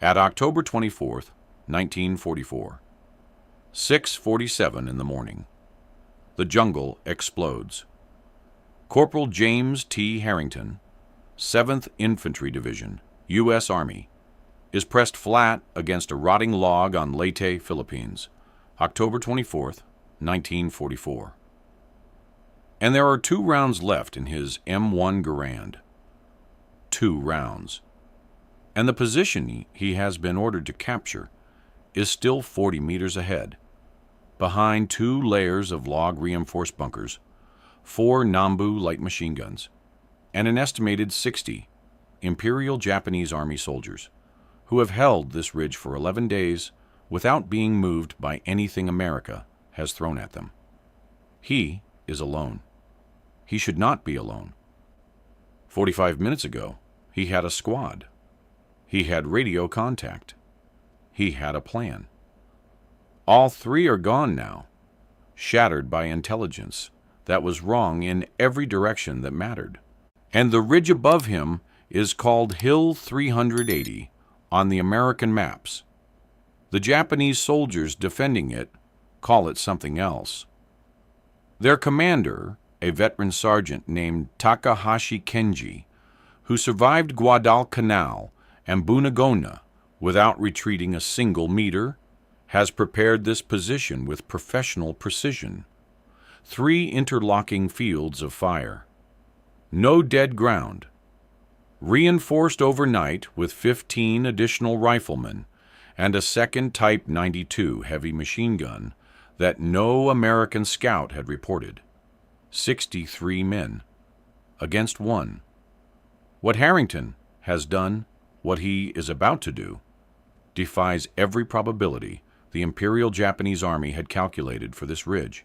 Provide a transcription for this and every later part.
At October 24th, 1944, 6:47 in the morning, the jungle explodes. Corporal James T. Harrington, 7th Infantry Division, U.S. Army, is pressed flat against a rotting log on Leyte, Philippines, October 24th, 1944. And there are 2 rounds left in his M1 Garand. 2 rounds. And the position he has been ordered to capture is still 40 meters ahead, behind 2 layers of log-reinforced bunkers, 4 Nambu light machine guns, and an estimated 60 Imperial Japanese Army soldiers who have held this ridge for 11 days without being moved by anything America has thrown at them. He is alone. He should not be alone. 45 minutes ago, he had a squad. He had radio contact. He had a plan. All 3 are gone now, shattered by intelligence that was wrong in every direction that mattered. And the ridge above him is called Hill 380 on the American maps. The Japanese soldiers defending it call it something else. Their commander, a veteran sergeant named Takahashi Kenji, who survived Guadalcanal and Bunagona without retreating a single meter, has prepared this position with professional precision. 3 interlocking fields of fire. No dead ground. Reinforced overnight with 15 additional riflemen and a second Type 92 heavy machine gun that no American scout had reported. 63 men against 1. What Harrington has done, what he is about to do, defies every probability the Imperial Japanese Army had calculated for this ridge.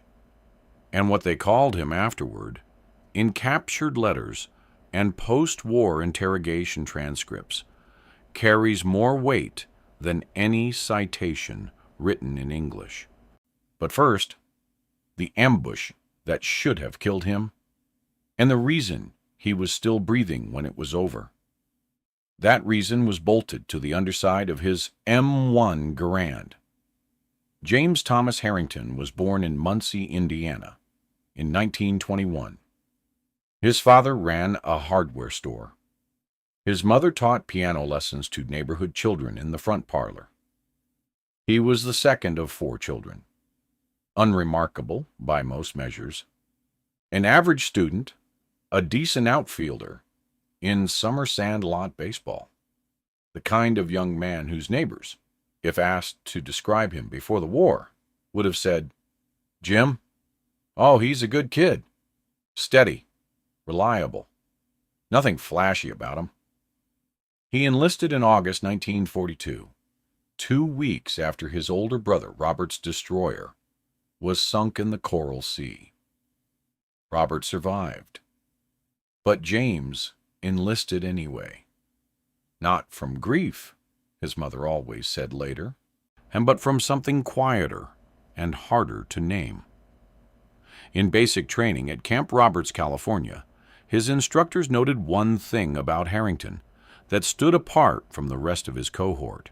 And what they called him afterward, in captured letters and post-war interrogation transcripts, carries more weight than any citation written in English. But first, the ambush that should have killed him, and the reason he was still breathing when it was over. That reason was bolted to the underside of his M1 Garand. James Thomas Harrington was born in Muncie, Indiana, in 1921. His father ran a hardware store. His mother taught piano lessons to neighborhood children in the front parlor. He was the second of 4 children. Unremarkable by most measures. An average student, a decent outfielder in summer sand lot baseball. The kind of young man whose neighbors, if asked to describe him before the war, would have said, "Jim? Oh, he's a good kid. Steady. Reliable. Nothing flashy about him." He enlisted in August 1942, 2 weeks after his older brother Robert's destroyer was sunk in the Coral Sea. Robert survived, but James enlisted anyway. Not from grief, his mother always said later, but from something quieter and harder to name. In basic training at Camp Roberts, California, his instructors noted one thing about Harrington that stood apart from the rest of his cohort.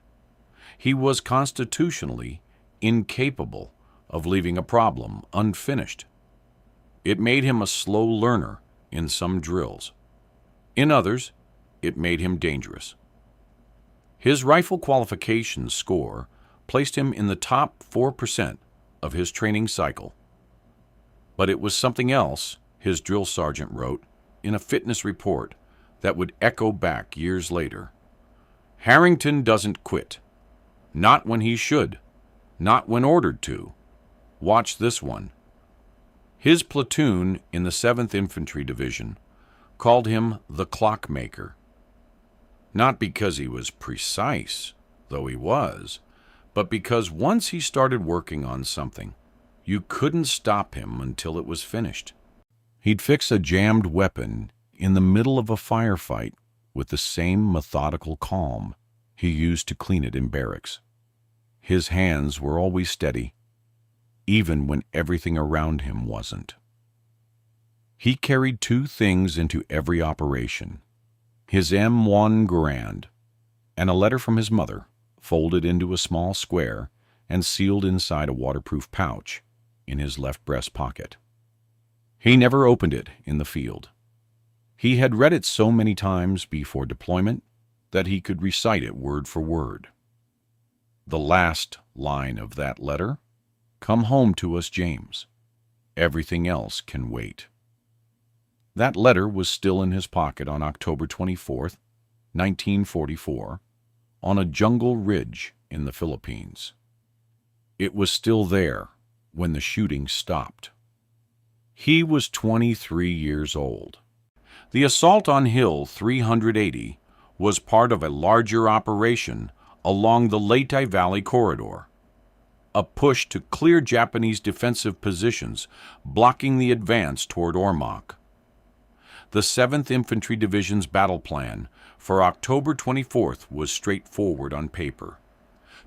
He was constitutionally incapable of leaving a problem unfinished. It made him a slow learner in some drills. In others, it made him dangerous. His rifle qualifications score placed him in the top 4% of his training cycle. But it was something else, his drill sergeant wrote in a fitness report that would echo back years later. Harrington doesn't quit. Not when he should. Not when ordered to. Watch this one. His platoon in the 7th Infantry Division called him the clockmaker. Not because he was precise, though he was, but because once he started working on something, you couldn't stop him until it was finished. He'd fix a jammed weapon in the middle of a firefight with the same methodical calm he used to clean it in barracks. His hands were always steady, even when everything around him wasn't. He carried 2 things into every operation: his M1 Garand and a letter from his mother folded into a small square and sealed inside a waterproof pouch in his left breast pocket. He never opened it in the field. He had read it so many times before deployment that he could recite it word for word. The last line of that letter, "Come home to us, James. Everything else can wait." That letter was still in his pocket on October 24th, 1944, on a jungle ridge in the Philippines. It was still there when the shooting stopped. He was 23 years old. The assault on Hill 380 was part of a larger operation along the Leyte Valley corridor, a push to clear Japanese defensive positions blocking the advance toward Ormoc. The 7th Infantry Division's battle plan for October 24th was straightforward on paper.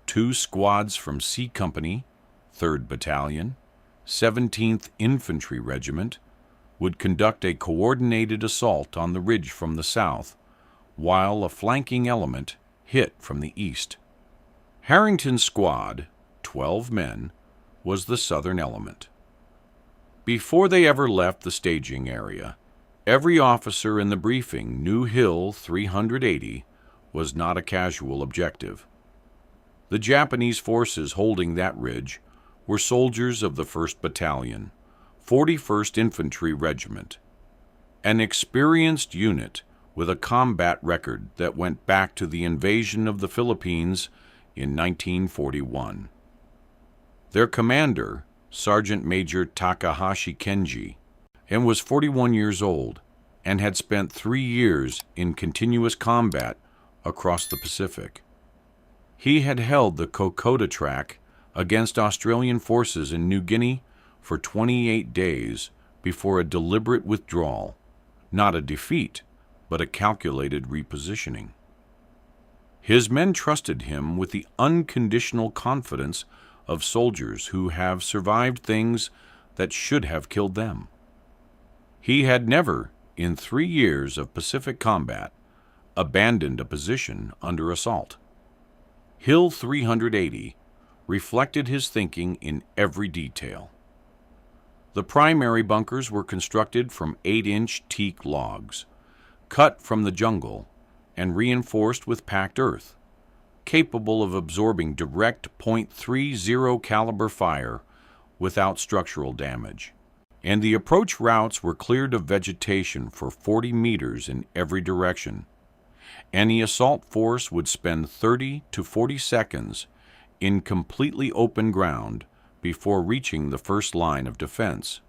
2 squads from C Company, 3rd Battalion, 17th Infantry Regiment would conduct a coordinated assault on the ridge from the south, while a flanking element hit from the east. Harrington's squad, 12 men, was the southern element. Before they ever left the staging area, every officer in the briefing knew Hill 380 was not a casual objective. The Japanese forces holding that ridge were soldiers of the 1st Battalion, 41st Infantry Regiment, an experienced unit with a combat record that went back to the invasion of the Philippines in 1941. Their commander, Sergeant Major Takahashi Kenji, and was 41 years old and had spent 3 years in continuous combat across the Pacific. He had held the Kokoda track against Australian forces in New Guinea for 28 days before a deliberate withdrawal, not a defeat, but a calculated repositioning. His men trusted him with the unconditional confidence of soldiers who have survived things that should have killed them. He had never, in 3 years of Pacific combat, abandoned a position under assault. Hill 380 reflected his thinking in every detail. The primary bunkers were constructed from 8-inch teak logs, cut from the jungle and reinforced with packed earth, capable of absorbing direct .30 caliber fire without structural damage. And the approach routes were cleared of vegetation for 40 meters in every direction. Any assault force would spend 30 to 40 seconds in completely open ground before reaching the first line of defense.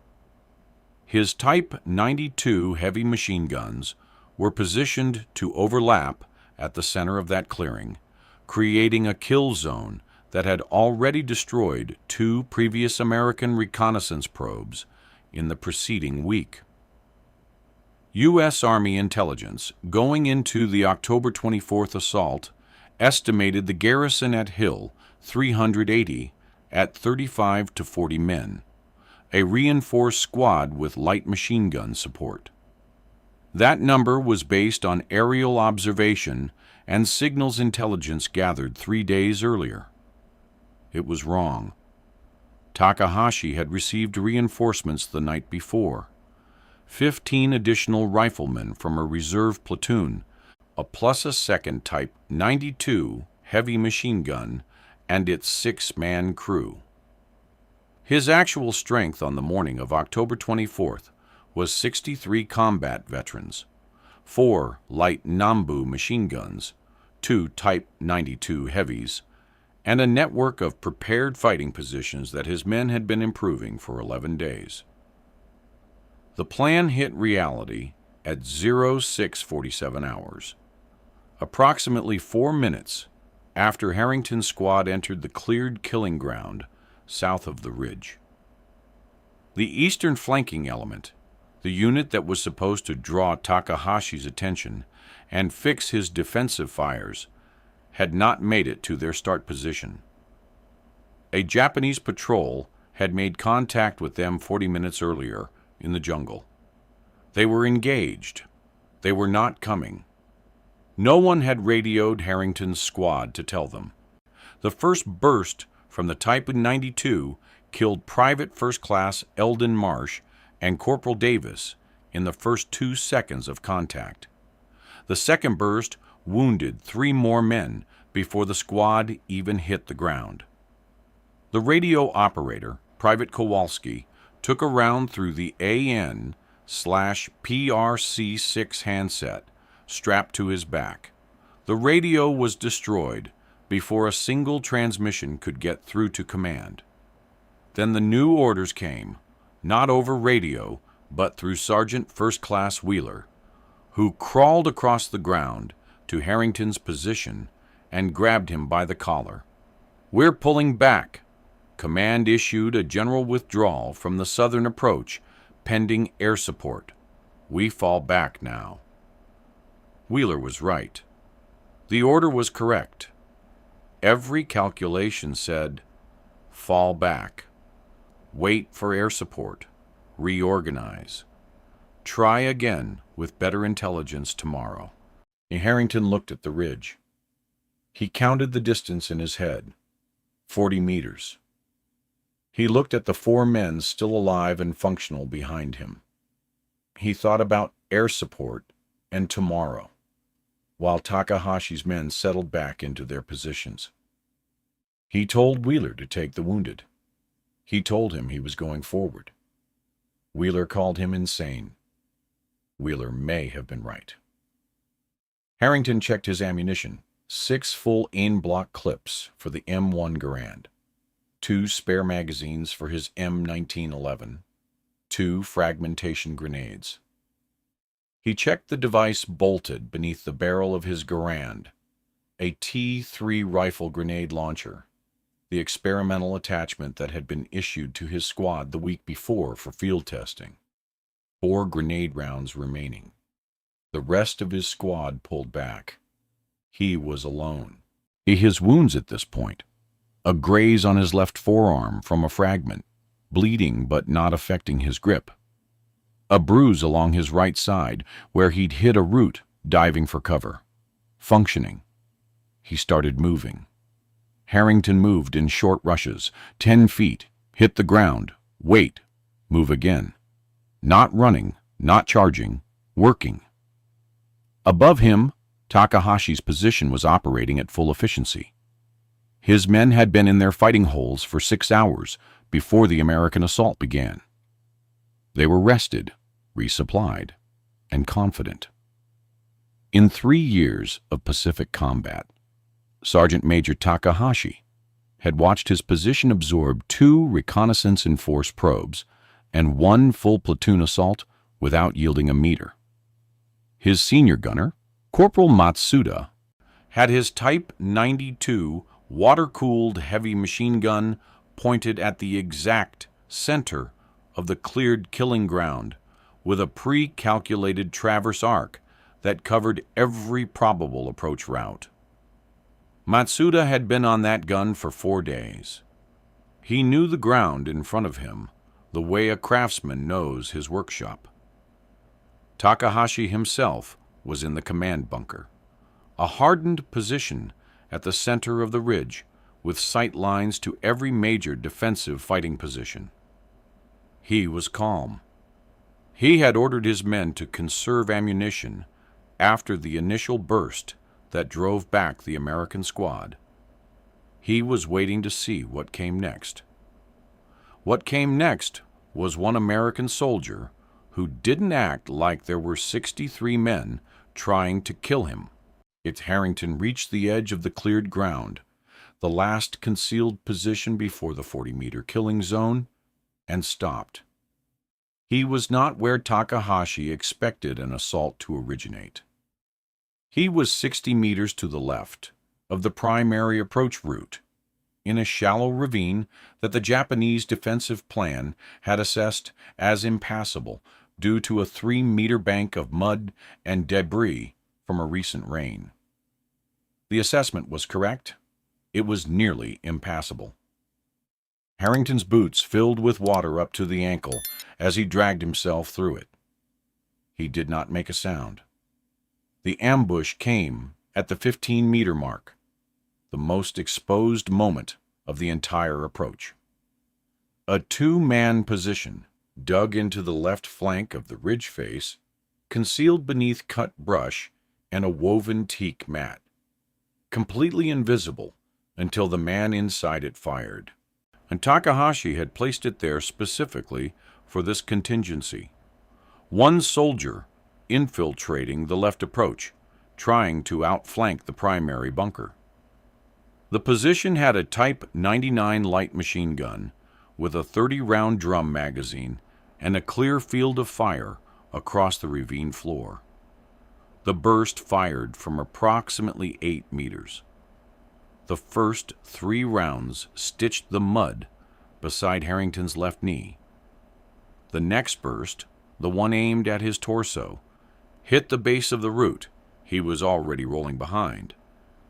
His Type 92 heavy machine guns were positioned to overlap at the center of that clearing, creating a kill zone that had already destroyed 2 previous American reconnaissance probes in the preceding week. U.S. Army intelligence, going into the October 24th assault, estimated the garrison at Hill 380 at 35 to 40 men, a reinforced squad with light machine gun support. That number was based on aerial observation and signals intelligence gathered 3 days earlier. It was wrong. Takahashi had received reinforcements the night before. 15 additional riflemen from a reserve platoon, a plus a second Type 92 heavy machine gun, and its 6-man crew. His actual strength on the morning of October 24th was 63 combat veterans, 4 light Nambu machine guns, 2 Type 92 heavies, and a network of prepared fighting positions that his men had been improving for 11 days. The plan hit reality at 0647 hours, approximately 4 minutes after Harrington's squad entered the cleared killing ground south of the ridge. The eastern flanking element, the unit that was supposed to draw Takahashi's attention and fix his defensive fires, had not made it to their start position. A Japanese patrol had made contact with them 40 minutes earlier in the jungle. They were engaged. They were not coming. No one had radioed Harrington's squad to tell them. The first burst from the Type 92 killed Private First Class Eldon Marsh and Corporal Davis in the first 2 seconds of contact. The second burst wounded 3 more men before the squad even hit the ground. The radio operator, Private Kowalski, took a round through the AN/PRC-6 handset strapped to his back. The radio was destroyed before a single transmission could get through to command. Then the new orders came, not over radio, but through Sergeant First Class Wheeler, who crawled across the ground to Harrington's position and grabbed him by the collar. "We're pulling back." Command issued a general withdrawal from the southern approach, pending air support. "We fall back now." Wheeler was right. The order was correct. Every calculation said, fall back, wait for air support, reorganize, try again with better intelligence tomorrow. Harrington looked at the ridge. He counted the distance in his head, 40 meters. He looked at the 4 men still alive and functional behind him. He thought about air support and tomorrow, while Takahashi's men settled back into their positions. He told Wheeler to take the wounded. He told him he was going forward. Wheeler called him insane. Wheeler may have been right. Harrington checked his ammunition, 6 full aim-block clips for the M1 Garand, 2 spare magazines for his M1911, 2 fragmentation grenades. He checked the device bolted beneath the barrel of his Garand, a T3 rifle grenade launcher, the experimental attachment that had been issued to his squad the week before for field testing. 4 grenade rounds remaining. The rest of his squad pulled back. He was alone. His wounds at this point: a graze on his left forearm from a fragment, bleeding but not affecting his grip. A bruise along his right side where he'd hit a root diving for cover. Functioning. He started moving. Harrington moved in short rushes, 10 feet, hit the ground, wait, move again. Not running, not charging, working. Above him, Takahashi's position was operating at full efficiency. His men had been in their fighting holes for 6 hours before the American assault began. They were rested, resupplied, and confident. In 3 years of Pacific combat, Sergeant Major Takahashi had watched his position absorb 2 reconnaissance and force probes and 1 full platoon assault without yielding a meter. His senior gunner, Corporal Matsuda, had his Type 92 water-cooled heavy machine gun pointed at the exact center of the cleared killing ground with a pre-calculated traverse arc that covered every probable approach route. Matsuda had been on that gun for 4 days. He knew the ground in front of him the way a craftsman knows his workshop. Takahashi himself was in the command bunker, a hardened position at the center of the ridge with sight lines to every major defensive fighting position. He was calm. He had ordered his men to conserve ammunition after the initial burst that drove back the American squad. He was waiting to see what came next. What came next was one American soldier who didn't act like there were 63 men trying to kill him. Harrington reached the edge of the cleared ground, the last concealed position before the 40-meter killing zone, and stopped. He was not where Takahashi expected an assault to originate. He was 60 meters to the left of the primary approach route, in a shallow ravine that the Japanese defensive plan had assessed as impassable due to a 3-meter bank of mud and debris from a recent rain. The assessment was correct. It was nearly impassable. Harrington's boots filled with water up to the ankle as he dragged himself through it. He did not make a sound. The ambush came at the 15-meter mark. the most exposed moment of the entire approach. A two-man position, dug into the left flank of the ridge face, concealed beneath cut brush and a woven teak mat, completely invisible until the man inside it fired. And Takahashi had placed it there specifically for this contingency. One soldier infiltrating the left approach, trying to outflank the primary bunker. The position had a Type 99 light machine gun with a 30-round drum magazine and a clear field of fire across the ravine floor. The burst fired from approximately 8 meters. The first 3 rounds stitched the mud beside Harrington's left knee. The next burst, the one aimed at his torso, hit the base of the root he was already rolling behind,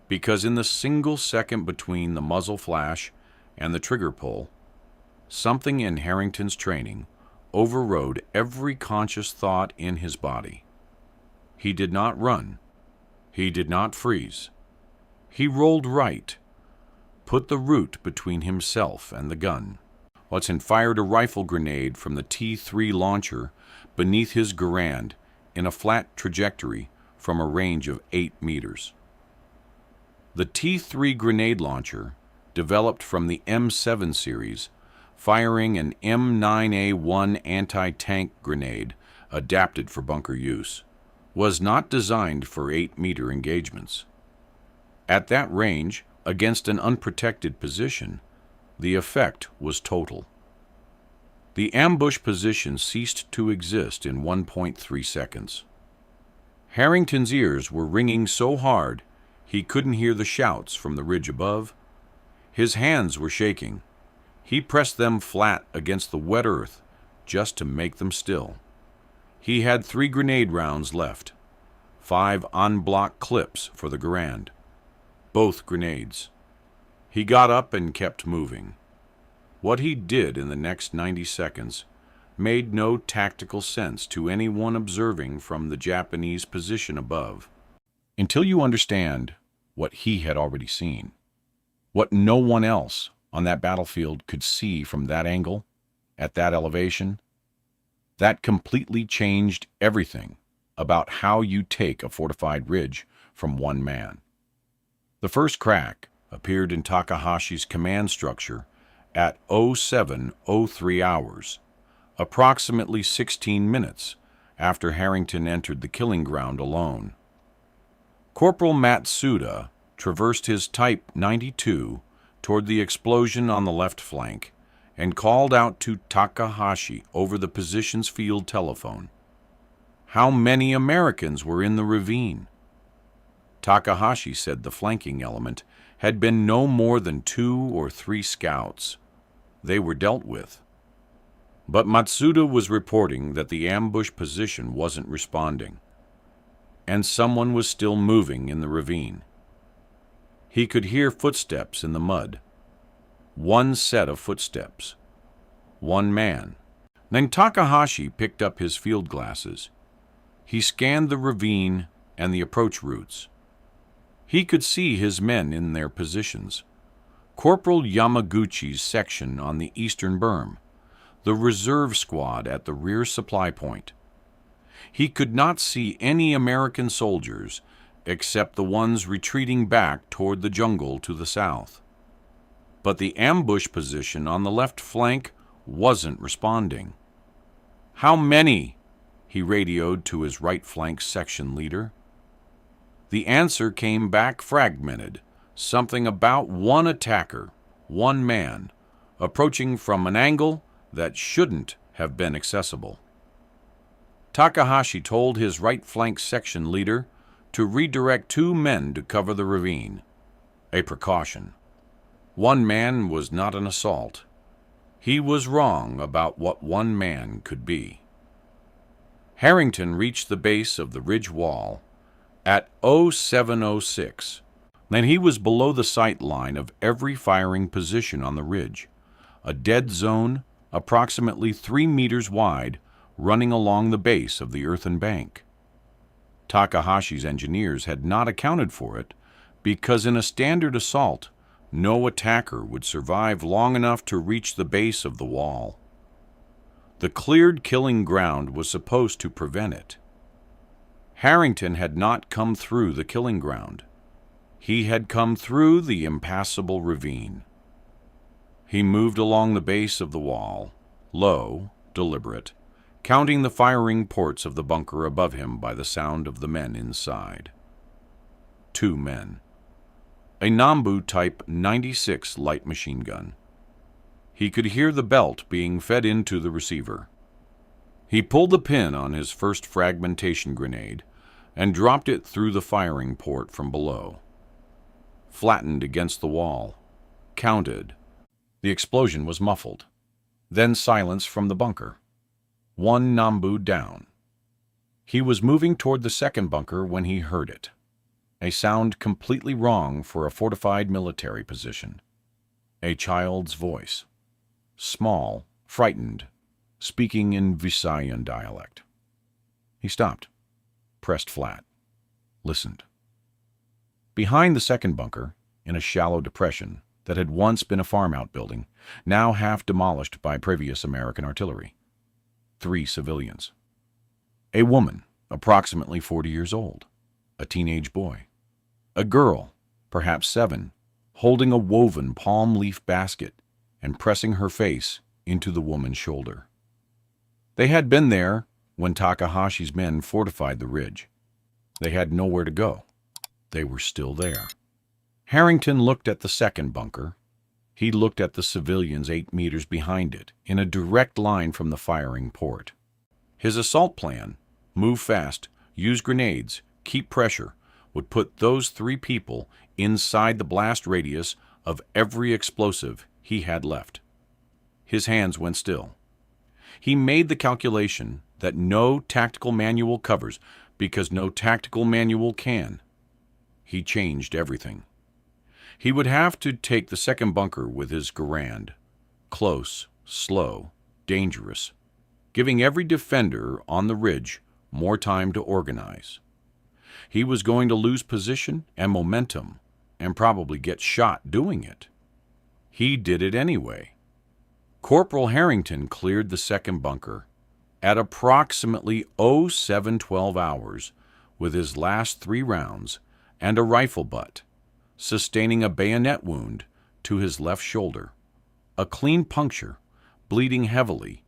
because in the single second between the muzzle flash and the trigger pull, something in Harrington's training overrode every conscious thought in his body. He did not run. He did not freeze. He rolled right, put the root between himself and the gun. Watson fired a rifle grenade from the T3 launcher beneath his Garand in a flat trajectory from a range of 8 meters. The T3 grenade launcher, developed from the M7 series, firing an M9A1 anti-tank grenade adapted for bunker use, was not designed for 8-meter engagements. At that range, against an unprotected position, the effect was total. The ambush position ceased to exist in 1.3 seconds. Harrington's ears were ringing so hard he couldn't hear the shouts from the ridge above. His hands were shaking. He pressed them flat against the wet earth just to make them still. He had 3 grenade rounds left, 5 en-bloc clips for the Garand, both grenades. He got up and kept moving. What he did in the next 90 seconds made no tactical sense to anyone observing from the Japanese position above. Until you understand what he had already seen, what no one else on that battlefield could see from that angle, at that elevation, that completely changed everything about how you take a fortified ridge from one man. The first crack appeared in Takahashi's command structure at 07:03 hours, approximately 16 minutes after Harrington entered the killing ground alone. Corporal Matsuda traversed his Type 92 toward the explosion on the left flank and called out to Takahashi over the position's field telephone. How many Americans were in the ravine? Takahashi said the flanking element had been no more than 2 or 3 scouts. They were dealt with. But Matsuda was reporting that the ambush position wasn't responding, and someone was still moving in the ravine. He could hear footsteps in the mud. One set of footsteps. One man. Then Takahashi picked up his field glasses. He scanned the ravine and the approach routes. He could see his men in their positions. Corporal Yamaguchi's section on the eastern berm, the reserve squad at the rear supply point. He could not see any American soldiers except the ones retreating back toward the jungle to the south. But the ambush position on the left flank wasn't responding. How many? He radioed to his right flank section leader. The answer came back fragmented, something about 1 attacker, 1 man, approaching from an angle that shouldn't have been accessible. Takahashi told his right flank section leader to redirect 2 men to cover the ravine, a precaution. 1 man was not an assault. He was wrong about what 1 man could be. Harrington reached the base of the ridge wall at 07:06. Then he was below the sight line of every firing position on the ridge, a dead zone approximately 3 meters wide running along the base of the earthen bank. Takahashi's engineers had not accounted for it because in a standard assault, no attacker would survive long enough to reach the base of the wall. The cleared killing ground was supposed to prevent it. Harrington had not come through the killing ground. He had come through the impassable ravine. He moved along the base of the wall, low, deliberate, counting the firing ports of the bunker above him by the sound of the men inside. 2 men. A Nambu Type 96 light machine gun. He could hear the belt being fed into the receiver. He pulled the pin on his first fragmentation grenade and dropped it through the firing port from below. Flattened against the wall. Counted. The explosion was muffled. Then silence from the bunker. 1 Nambu down. He was moving toward the second bunker when he heard it. A sound completely wrong for a fortified military position. A child's voice. Small, frightened, speaking in Visayan dialect. He stopped, pressed flat, listened. Behind the second bunker, in a shallow depression that had once been a farm outbuilding, now half demolished by previous American artillery, 3 civilians. A woman, approximately 40 years old, a teenage boy. A girl, perhaps 7, holding a woven palm leaf basket and pressing her face into the woman's shoulder. They had been there when Takahashi's men fortified the ridge. They had nowhere to go. They were still there. Harrington looked at the second bunker. He looked at the civilians 8 meters behind it, in a direct line from the firing port. His assault plan, move fast, use grenades, keep pressure, would put those 3 people inside the blast radius of every explosive he had left. His hands went still. He made the calculation that no tactical manual covers, because no tactical manual can. He changed everything. He would have to take the second bunker with his Garand. Close, slow, dangerous, giving every defender on the ridge more time to organize. He was going to lose position and momentum, and probably get shot doing it. He did it anyway. Corporal Harrington cleared the second bunker at approximately 0712 hours with his last 3 rounds and a rifle butt, sustaining a bayonet wound to his left shoulder, a clean puncture, bleeding heavily,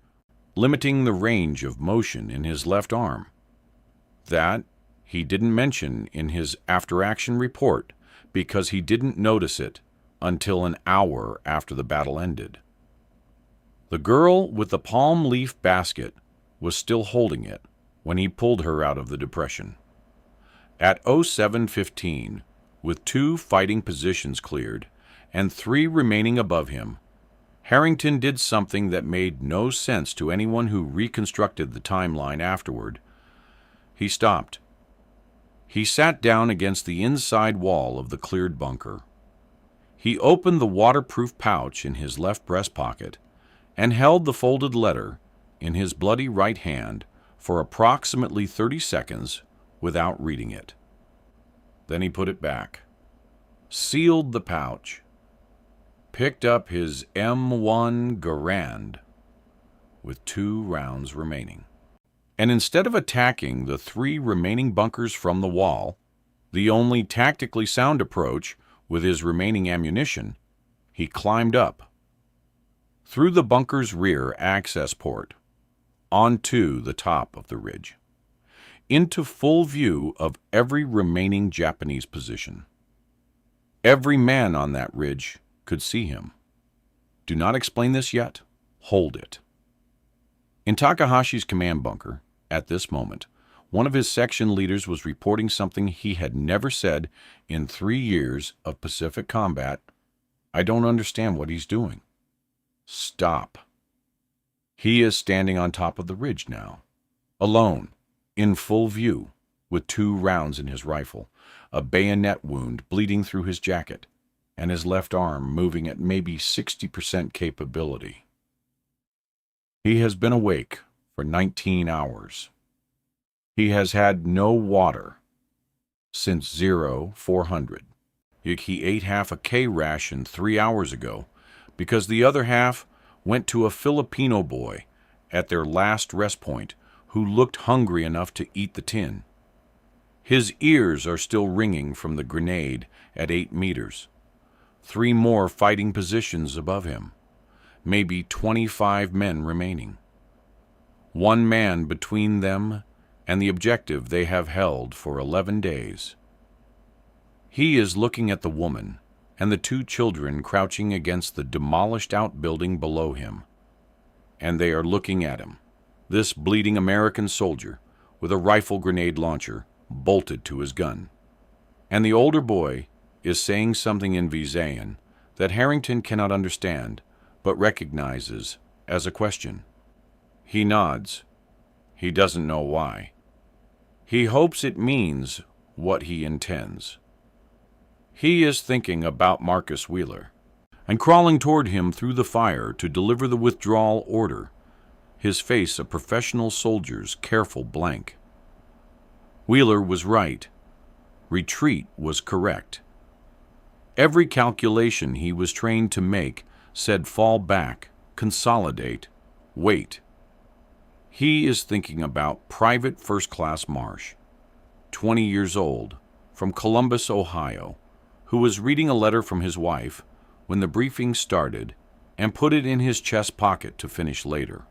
limiting the range of motion in his left arm. That he didn't mention in his after-action report because he didn't notice it until an hour after the battle ended. The girl with the palm leaf basket was still holding it when he pulled her out of the depression. At 0715, with 2 fighting positions cleared and 3 remaining above him, Harrington did something that made no sense to anyone who reconstructed the timeline afterward. He stopped. He sat down against the inside wall of the cleared bunker. He opened the waterproof pouch in his left breast pocket and held the folded letter in his bloody right hand for approximately 30 seconds without reading it. Then he put it back, sealed the pouch, picked up his M1 Garand with 2 rounds remaining. And instead of attacking the 3 remaining bunkers from the wall, the only tactically sound approach with his remaining ammunition, he climbed up, through the bunker's rear access port, onto the top of the ridge, into full view of every remaining Japanese position. Every man on that ridge could see him. Do not explain this yet. Hold it. In Takahashi's command bunker, at this moment, one of his section leaders was reporting something he had never said in 3 years of Pacific combat. I don't understand what he's doing. Stop. He is standing on top of the ridge now, alone, in full view, with 2 rounds in his rifle, a bayonet wound bleeding through his jacket, and his left arm moving at maybe 60% capability. He has been awake for 19 hours. He has had no water since 0400. He ate half a K ration 3 hours ago because the other half went to a Filipino boy at their last rest point who looked hungry enough to eat the tin. His ears are still ringing from the grenade at 8 meters. 3 more fighting positions above him. Maybe 25 men remaining. 1 man between them and the objective they have held for 11 days. He is looking at the woman and the 2 children crouching against the demolished outbuilding below him. And they are looking at him, this bleeding American soldier with a rifle grenade launcher bolted to his gun. And the older boy is saying something in Visayan that Harrington cannot understand but recognizes as a question. He nods. He doesn't know why. He hopes it means what he intends. He is thinking about Marcus Wheeler and crawling toward him through the fire to deliver the withdrawal order, his face a professional soldier's careful blank. Wheeler was right. Retreat was correct. Every calculation he was trained to make said fall back, consolidate, wait. He is thinking about Private First Class Marsh, 20 years old, from Columbus, Ohio, who was reading a letter from his wife when the briefing started and put it in his chest pocket to finish later.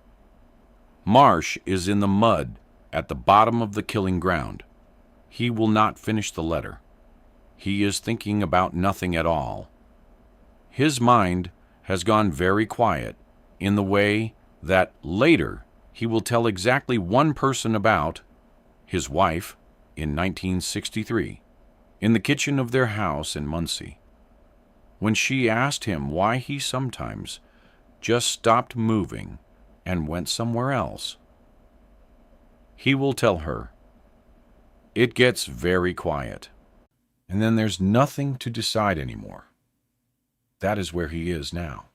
Marsh is in the mud at the bottom of the killing ground. He will not finish the letter. He is thinking about nothing at all. His mind has gone very quiet in the way that later he will tell exactly 1 person about his wife in 1963 in the kitchen of their house in Muncie, when she asked him why he sometimes just stopped moving and went somewhere else. He will tell her. It gets very quiet, and then there's nothing to decide anymore. That is where he is now.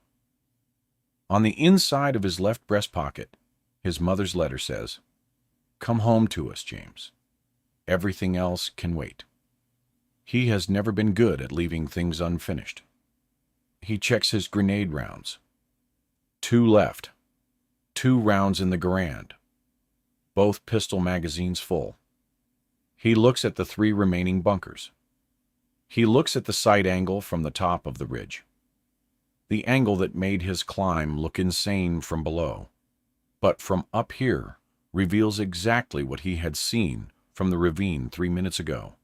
On the inside of his left breast pocket, his mother's letter says, "Come home to us, James. Everything else can wait." He has never been good at leaving things unfinished. He checks his grenade rounds. 2 left. 2 rounds in the Garand. Both pistol magazines full. He looks at the 3 remaining bunkers. He looks at the sight angle from the top of the ridge. The angle that made his climb look insane from below, but from up here reveals exactly what he had seen from the ravine 3 minutes ago.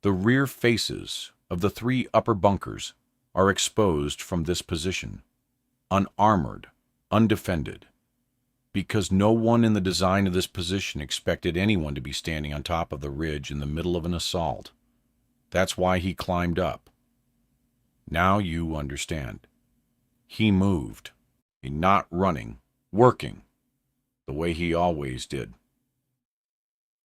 The rear faces of the 3 upper bunkers are exposed from this position, unarmored, undefended, because no one in the design of this position expected anyone to be standing on top of the ridge in the middle of an assault. That's why he climbed up. Now you understand. He moved, not running, working, the way he always did.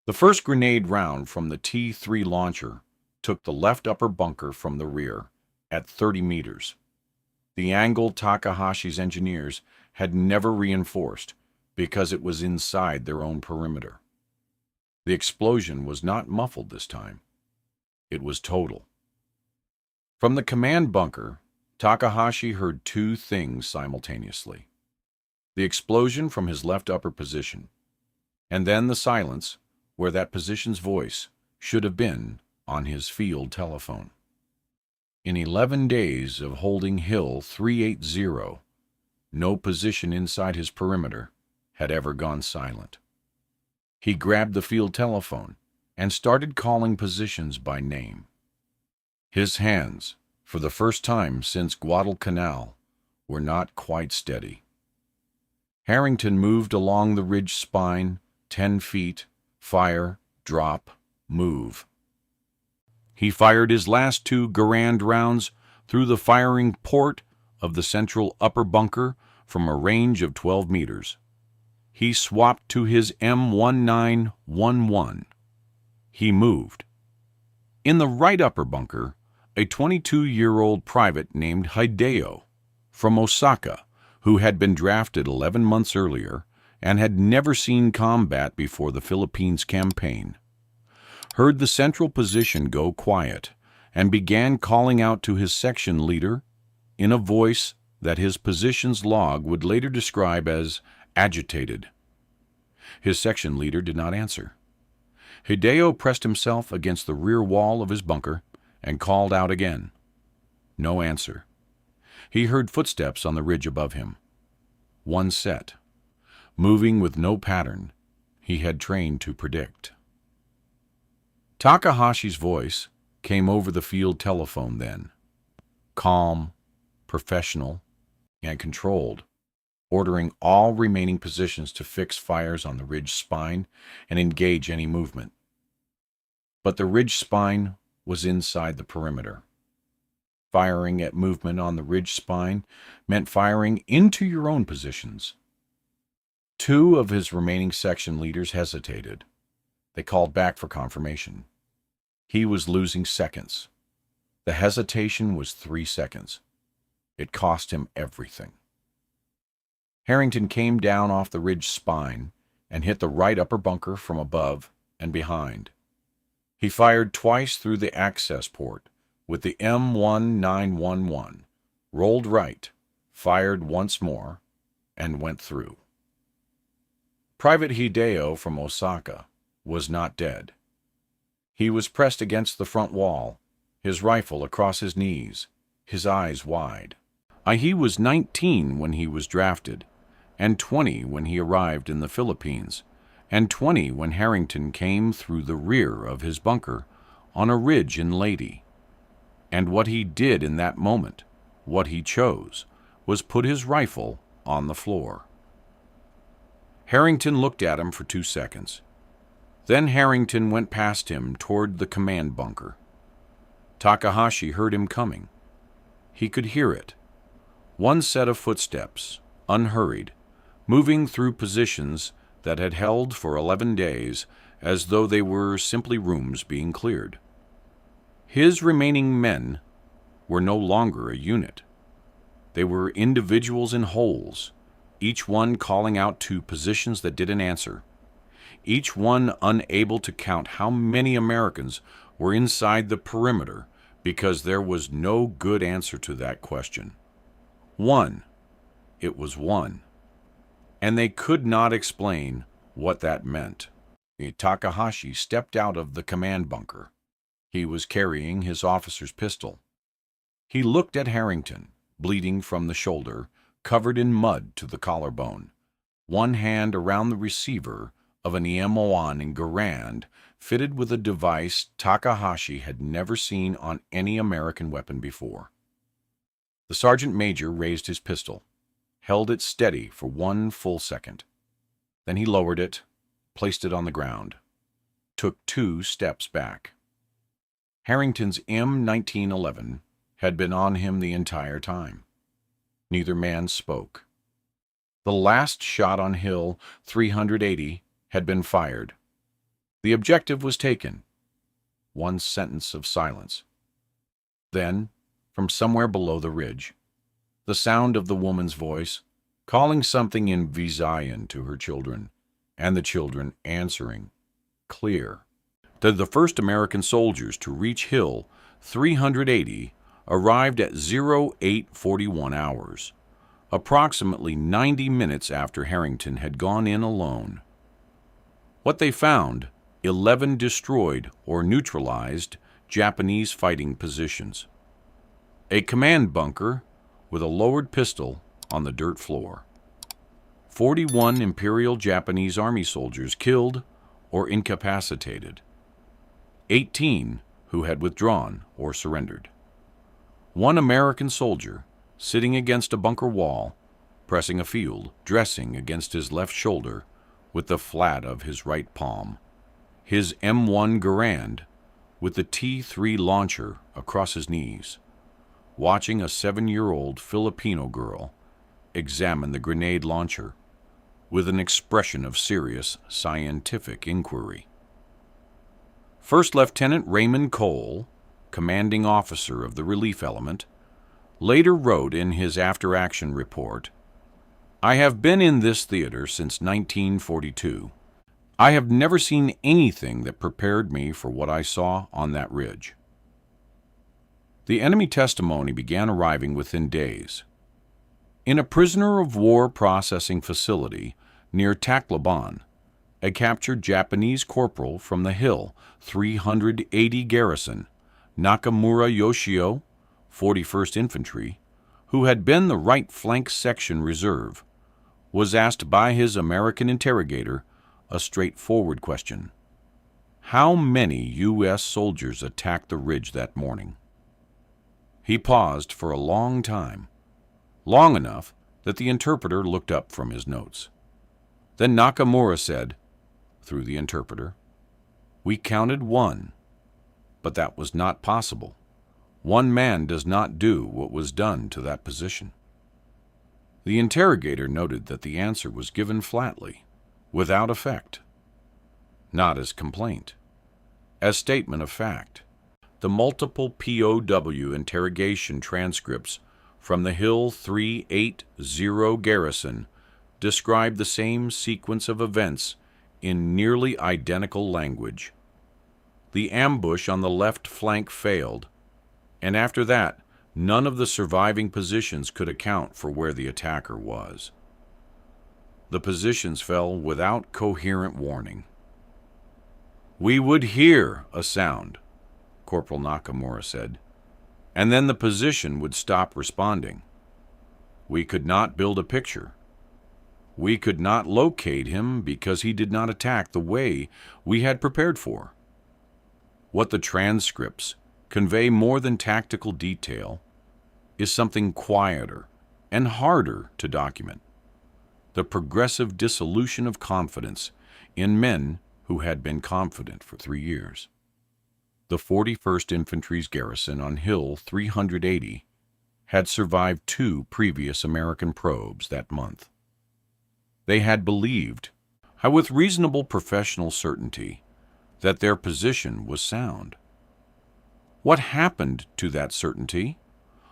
The first grenade round from the T-3 launcher took the left upper bunker from the rear at 30 meters. The angle Takahashi's engineers had never reinforced because it was inside their own perimeter. The explosion was not muffled this time. It was total. From the command bunker, Takahashi heard 2 things simultaneously. The explosion from his left upper position, and then the silence where that position's voice should have been on his field telephone. In 11 days of holding Hill 380, no position inside his perimeter had ever gone silent. He grabbed the field telephone and started calling positions by name. His hands, for the first time since Guadalcanal, were not quite steady. Harrington moved along the ridge spine, 10 feet, fire, drop, move. He fired his last 2 Garand rounds through the firing port of the central upper bunker from a range of 12 meters. He swapped to his M1911. He moved. In the right upper bunker, a 22-year-old private named Hideo from Osaka, who had been drafted 11 months earlier and had never seen combat before the Philippines campaign, heard the central position go quiet and began calling out to his section leader in a voice that his position's log would later describe as agitated. His section leader did not answer. Hideo pressed himself against the rear wall of his bunker and called out again. No answer. He heard footsteps on the ridge above him. One set, moving with no pattern he had trained to predict. Takahashi's voice came over the field telephone then, calm, professional, and controlled, ordering all remaining positions to fix fires on the ridge spine and engage any movement. But the ridge spine was inside the perimeter. Firing at movement on the ridge spine meant firing into your own positions. Two of his remaining section leaders hesitated. They called back for confirmation. He was losing seconds. The hesitation was 3 seconds. It cost him everything. Harrington came down off the ridge spine and hit the right upper bunker from above and behind. He fired twice through the access port with the M1 911, rolled right, fired once more, and went through. Private Hideo from Osaka was not dead. He was pressed against the front wall, his rifle across his knees, his eyes wide. He was 19 when he was drafted, and 20 when he arrived in the Philippines, and 20 when Harrington came through the rear of his bunker on a ridge in Leyte. And what he did in that moment, what he chose, was put his rifle on the floor. Harrington looked at him for 2 seconds. Then Harrington went past him toward the command bunker. Takahashi heard him coming. He could hear it. One set of footsteps, unhurried, moving through positions that had held for 11 days as though they were simply rooms being cleared. His remaining men were no longer a unit. They were individuals in holes, each one calling out to positions that didn't answer, each one unable to count how many Americans were inside the perimeter because there was no good answer to that question. One. It was one. And they could not explain what that meant. Takahashi stepped out of the command bunker. He was carrying his officer's pistol. He looked at Harrington, bleeding from the shoulder, covered in mud to the collarbone, one hand around the receiver of an M1 Garand fitted with a device Takahashi had never seen on any American weapon before. The sergeant major raised his pistol, held it steady for 1 full second. Then he lowered it, placed it on the ground, took 2 steps back. Harrington's M1911 had been on him the entire time. Neither man spoke. The last shot on Hill 380 had been fired. The objective was taken. 1 sentence of silence. Then, from somewhere below the ridge, the sound of the woman's voice, calling something in Visayan to her children, and the children answering, clear. The first American soldiers to reach Hill 380 arrived at 0841 hours, approximately 90 minutes after Harrington had gone in alone. What they found, 11 destroyed or neutralized Japanese fighting positions. A command bunker with a lowered pistol on the dirt floor. 41 Imperial Japanese Army soldiers killed or incapacitated. 18 who had withdrawn or surrendered. 1 American soldier sitting against a bunker wall, pressing a field dressing against his left shoulder with the flat of his right palm. His M1 Garand with the T3 launcher across his knees, watching a 7-year-old Filipino girl examine the grenade launcher with an expression of serious scientific inquiry. First Lieutenant Raymond Cole, commanding officer of the relief element, later wrote in his after-action report, "I have been in this theater since 1942. I have never seen anything that prepared me for what I saw on that ridge." The enemy testimony began arriving within days. In a prisoner of war processing facility near Tacloban, a captured Japanese corporal from the Hill 380 Garrison, Nakamura Yoshio, 41st Infantry, who had been the right flank section reserve, was asked by his American interrogator a straightforward question. How many U.S. soldiers attacked the ridge that morning? He paused for a long time, long enough that the interpreter looked up from his notes. Then Nakamura said, through the interpreter, "We counted 1, but that was not possible. One man does not do what was done to that position." The interrogator noted that the answer was given flatly, without effect, not as complaint, as statement of fact. The multiple POW interrogation transcripts from the Hill 380 Garrison describe the same sequence of events in nearly identical language. The ambush on the left flank failed, and after that, none of the surviving positions could account for where the attacker was. The positions fell without coherent warning. "We would hear a sound," Corporal Nakamura said, "and then the position would stop responding. We could not build a picture. We could not locate him because he did not attack the way we had prepared for." What the transcripts convey more than tactical detail is something quieter and harder to document: the progressive dissolution of confidence in men who had been confident for 3 years. The 41st Infantry's garrison on Hill 380 had survived 2 previous American probes that month. They had believed, with reasonable professional certainty, that their position was sound. What happened to that certainty,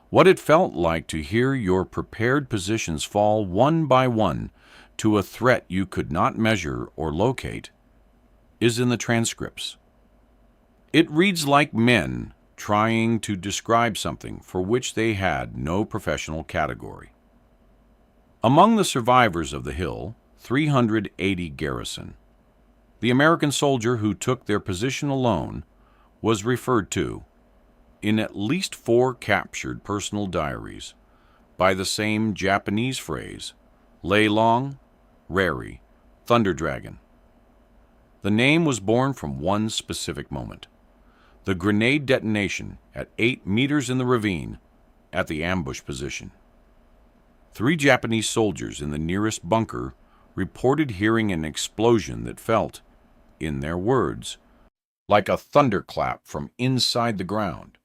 what it felt like to hear your prepared positions fall one by one to a threat you could not measure or locate, is in the transcripts. It reads like men trying to describe something for which they had no professional category. Among the survivors of the Hill 380 Garrison, the American soldier who took their position alone was referred to, in at least 4 captured personal diaries, by the same Japanese phrase, Lei Long, Rari, Thunder Dragon. The name was born from one specific moment: the grenade detonation at 8 meters in the ravine at the ambush position. 3 Japanese soldiers in the nearest bunker reported hearing an explosion that felt, in their words, like a thunderclap from inside the ground.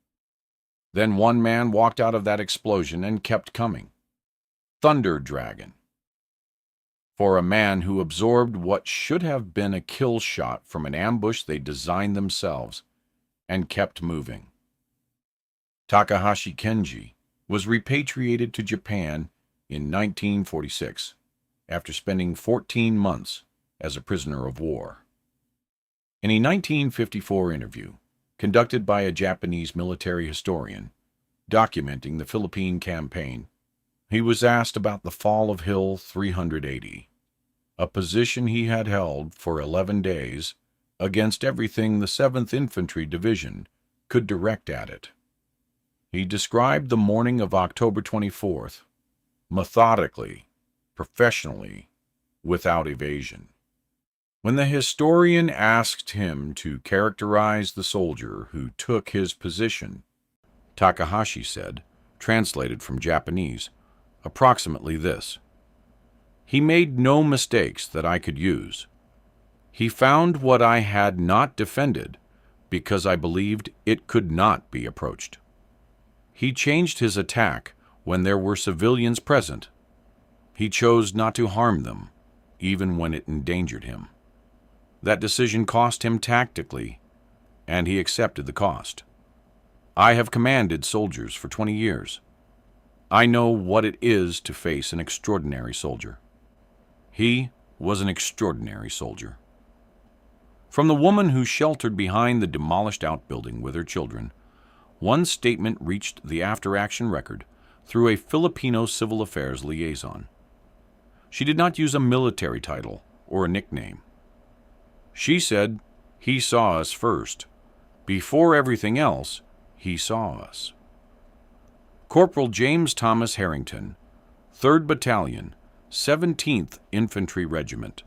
Then one man walked out of that explosion and kept coming. Thunder Dragon. For a man who absorbed what should have been a kill shot from an ambush they designed themselves and kept moving. Takahashi Kenji was repatriated to Japan in 1946 after spending 14 months as a prisoner of war. In a 1954 interview conducted by a Japanese military historian documenting the Philippine campaign, he was asked about the fall of Hill 380, a position he had held for 11 days against everything the 7th Infantry Division could direct at it. He described the morning of October 24th, methodically, professionally, without evasion. When the historian asked him to characterize the soldier who took his position, Takahashi said, translated from Japanese, approximately this: "He made no mistakes that I could use. He found what I had not defended because I believed it could not be approached. He changed his attack when there were civilians present. He chose not to harm them, even when it endangered him. That decision cost him tactically, and he accepted the cost. I have commanded soldiers for 20 years. I know what it is to face an extraordinary soldier. He was an extraordinary soldier." From the woman who sheltered behind the demolished outbuilding with her children, One statement reached the after-action record through a Filipino civil affairs liaison. She did not use a military title or a nickname. She said, "He saw us first. Before everything else, he saw us." Corporal James Thomas Harrington, 3rd Battalion, 17th Infantry Regiment,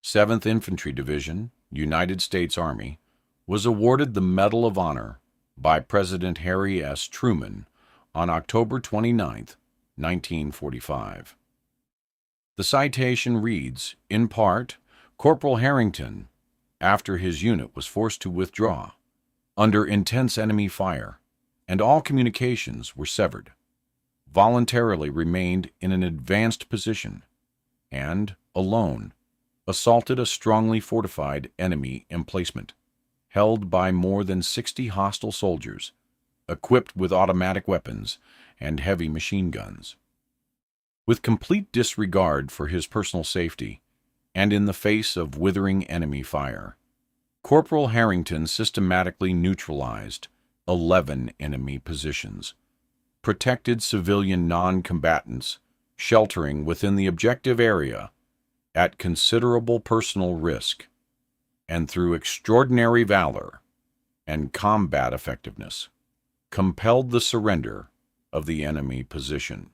7th Infantry Division, United States Army, was awarded the Medal of Honor by President Harry S. Truman on October 29, 1945. The citation reads, in part, Corporal Harrington, after his unit was forced to withdraw, under intense enemy fire, and all communications were severed, voluntarily remained in an advanced position, and, alone, assaulted a strongly fortified enemy emplacement, held by more than 60 hostile soldiers, equipped with automatic weapons and heavy machine guns. With complete disregard for his personal safety, and in the face of withering enemy fire, Corporal Harrington systematically neutralized 11 enemy positions, protected civilian non-combatants sheltering within the objective area at considerable personal risk, and through extraordinary valor and combat effectiveness, compelled the surrender of the enemy position.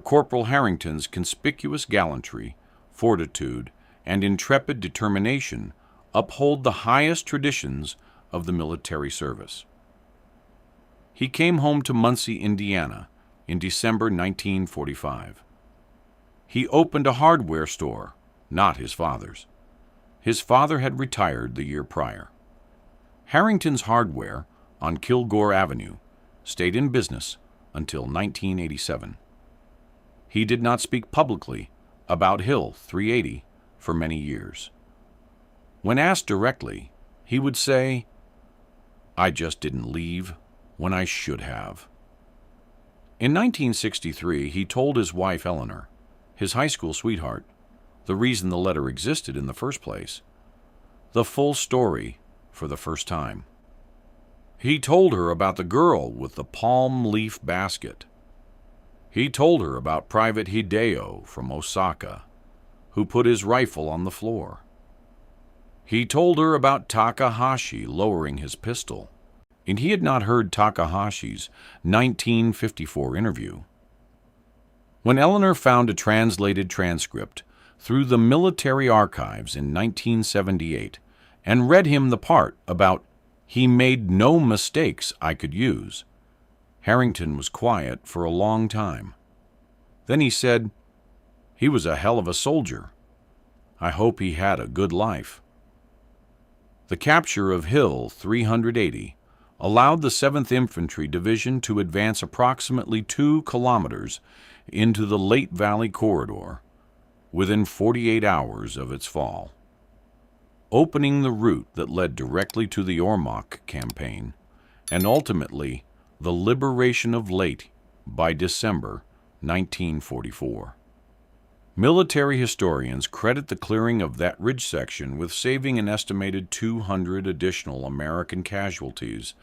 Corporal Harrington's conspicuous gallantry, fortitude, and intrepid determination uphold the highest traditions of the military service. He came home to Muncie, Indiana, in December 1945. He opened a hardware store, not his father's. His father had retired the year prior. Harrington's Hardware on Kilgore Avenue stayed in business until 1987. He did not speak publicly about Hill 380 for many years. When asked directly, he would say, "I just didn't leave when I should have." In 1963, he told his wife Eleanor, his high school sweetheart, the reason the letter existed in the first place, the full story for the first time. He told her about the girl with the palm leaf basket. He told her about Private Hideo from Osaka, who put his rifle on the floor. He told her about Takahashi lowering his pistol, and he had not heard Takahashi's 1954 interview. When Eleanor found a translated transcript through the military archives in 1978 and read him the part about "he made no mistakes I could use," Harrington was quiet for a long time. Then he said, "He was a hell of a soldier. I hope he had a good life." The capture of Hill 380 allowed the 7th Infantry Division to advance approximately 2 kilometers into the Leyte Valley corridor within 48 hours of its fall, opening the route that led directly to the Ormoc campaign and ultimately the liberation of Leyte by December 1944. Military historians credit the clearing of that ridge section with saving an estimated 200 additional American casualties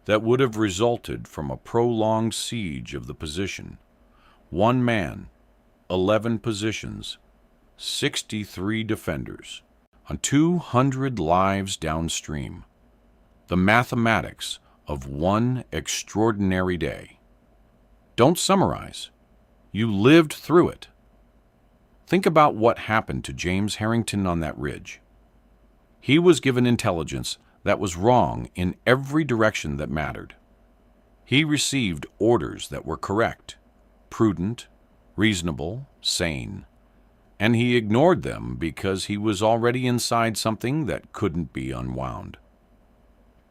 that would have resulted from a prolonged siege of the position. 1 man, 11 positions, 63 defenders, on 200 lives downstream. The mathematics of one extraordinary day. Don't summarize. You lived through it. Think about what happened to James Harrington on that ridge. He was given intelligence that was wrong in every direction that mattered. He received orders that were correct, prudent, reasonable, sane, and he ignored them because he was already inside something that couldn't be unwound.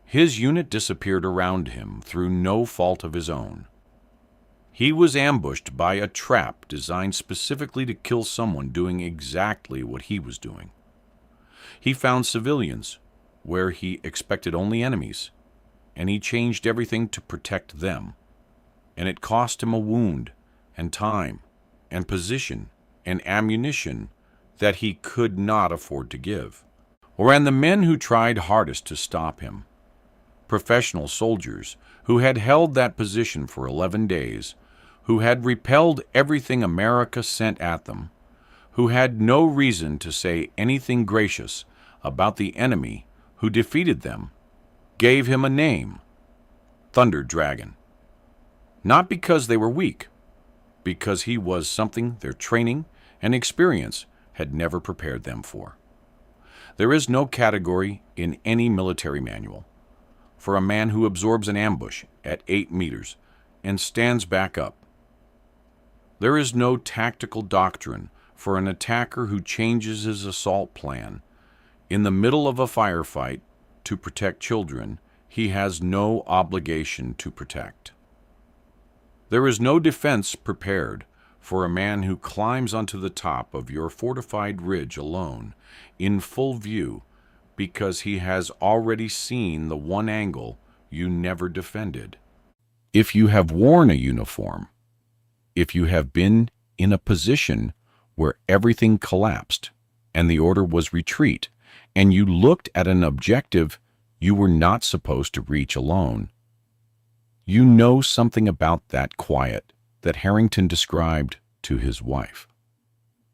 His unit disappeared around him through no fault of his own. He was ambushed by a trap designed specifically to kill someone doing exactly what he was doing. He found civilians where he expected only enemies, and he changed everything to protect them. And it cost him a wound and time and position and ammunition that he could not afford to give, and the men who tried hardest to stop him. professional soldiers who had held that position for 11 days, who had repelled everything America sent at them, who had no reason to say anything gracious about the enemy who defeated them, gave him a name, Thunder Dragon. Not because they were weak, because he was something their training and experience had never prepared them for. There is no category in any military manual for a man who absorbs an ambush at 8 meters and stands back up. There is no tactical doctrine for an attacker who changes his assault plan in the middle of a firefight to protect children he has no obligation to protect. There is no defense prepared for a man who climbs onto the top of your fortified ridge alone, in full view, because he has already seen the one angle you never defended. If you have worn a uniform, if you have been in a position where everything collapsed and the order was retreat, and you looked at an objective you were not supposed to reach alone, you know something about that quiet that Harrington described to his wife.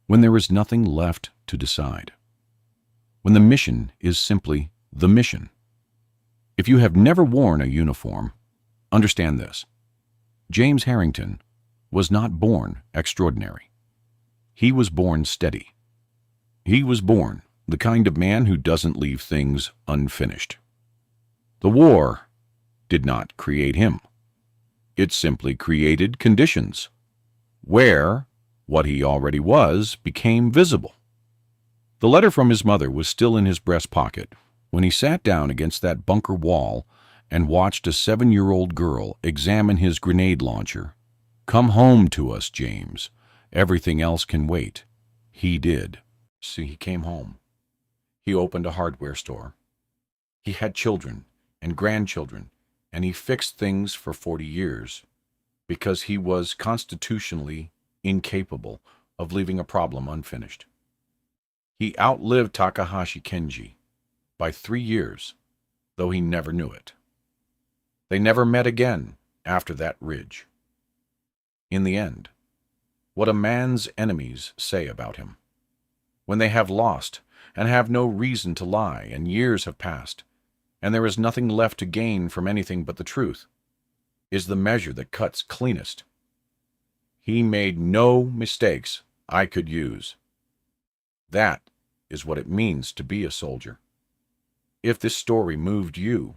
When there is nothing left to decide. When the mission is simply the mission. If you have never worn a uniform, understand this. James Harrington was not born extraordinary. He was born steady. He was born the kind of man who doesn't leave things unfinished. The war did not create him. It simply created conditions where what he already was became visible. The letter from his mother was still in his breast pocket when he sat down against that bunker wall and watched a 7-year-old girl examine his grenade launcher. "Come home to us, James. Everything else can wait." He did. See, he came home. He opened a hardware store. He had children and grandchildren, and he fixed things for 40 years because he was constitutionally incapable of leaving a problem unfinished. He outlived Takahashi Kenji by 3 years, though he never knew it. They never met again after that ridge. In the end, what a man's enemies say about him, when they have lost and have no reason to lie, and years have passed, and there is nothing left to gain from anything but the truth, is the measure that cuts cleanest. He made no mistakes I could use. That is what it means to be a soldier. If this story moved you,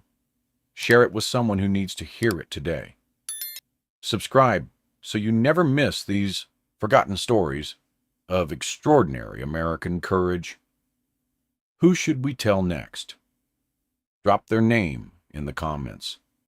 share it with someone who needs to hear it today. Subscribe so you never miss these forgotten stories of extraordinary American courage. Who should we tell next? Drop their name in the comments.